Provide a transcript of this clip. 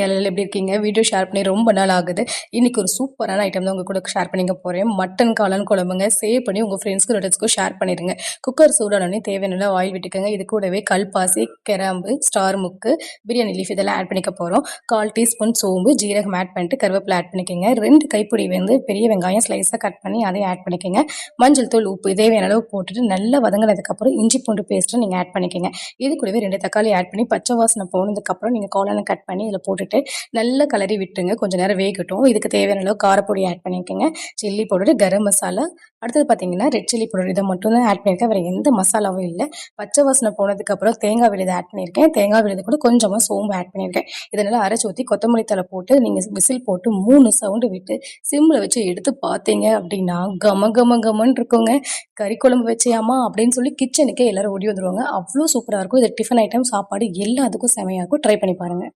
எல்லாரும் எப்படி இருக்கீங்க? வீடியோ ஷேர் பண்ணி ரொம்ப நாள் ஆகுது. இன்னைக்கு ஒரு சூப்பரான ஐட்டம் தான் உங்க கூட ஷேர் பண்ணிக்க போறேன். மட்டன் காளான் குழம்புங்க. சேவ் பண்ணி உங்க ஃப்ரெண்ட்ஸ்க்கு, ரிலேட்டிவ்ஸ்க்கும் ஷேர் பண்ணிடுங்க. குக்கர் சூடானோனே தேவையான அளவு ஆயில் விட்டுக்கோங்க. இது கூடவே கல்பாசி, கிராம்பு, ஸ்டார் முக்கு, பிரியாணி லீஃப் இதெல்லாம் ஆட் பண்ணிக்க போறோம். 1/4 டீஸ்பூன் சோம்பு, ஜீரகம் ஆட் பண்ணிட்டு கருவேப்பிலை ஆட் பண்ணிக்கோங்க. 2 கைப்பிடி பெரிய வெங்காயம் ஸ்லைஸாக கட் பண்ணி அதையும் ஆட் பண்ணிக்கோங்க. மஞ்சள் தூள், உப்பு தேவையான அளவு போட்டுட்டு நல்லா வதங்கினதுக்கப்புறம் இஞ்சி பூண்டு பேஸ்ட்டை நீங்கள் ஆட் பண்ணிக்கோங்க. இது கூடவே 2 தக்காளி ஆட் பண்ணி பச்சை வாசனை போனதுக்கப்புறம் நீங்கள் காளானை கட் பண்ணி இதில் போட்டுட்டு நல்லா கலரி விட்டுருங்க. கொஞ்சம் நேரம் வேகட்டும். இதுக்கு தேவையான அளவு காரப்பொடி ஆட் பண்ணிக்கோங்க. சில்லி பவுடர், கரம் மசாலா, அடுத்தது பார்த்தீங்கன்னா ரெட் சில்லி பவுடர் இதை மட்டும் தான் ஆட் பண்ணியிருக்கேன். வேறு எந்த மசாலாவும் இல்லை. பச்சை வாசனை போனதுக்கப்புறம் தேங்காய் விழுது ஆட் பண்ணியிருக்கேன். தேங்காய் விழுது கூட கொஞ்சமாக சோம்பு ஆட் பண்ணியிருக்கேன். இதனால் அரைச்சி ஊற்றி கொத்தமல்லி தலை போட்டு நீங்கள் விசில் போட்டு 3 சவுண்டு விட்டு சிம்மில் வச்சு எடுத்து பார்த்தீங்க அப்படின்னா கம கம கமன்னு இருக்குங்க. கறி குழம்பு வச்சியாமா அப்படின்னு சொல்லி கிச்சனுக்கே எல்லாரும் ஓடி வந்துருவாங்க. அவ்வளோ சூப்பராக இருக்கும். இது டிஃபன் ஐட்டம், சாப்பாடு எல்லாத்துக்கும் செமையாக இருக்கும். ட்ரை பண்ணி பாருங்கள்.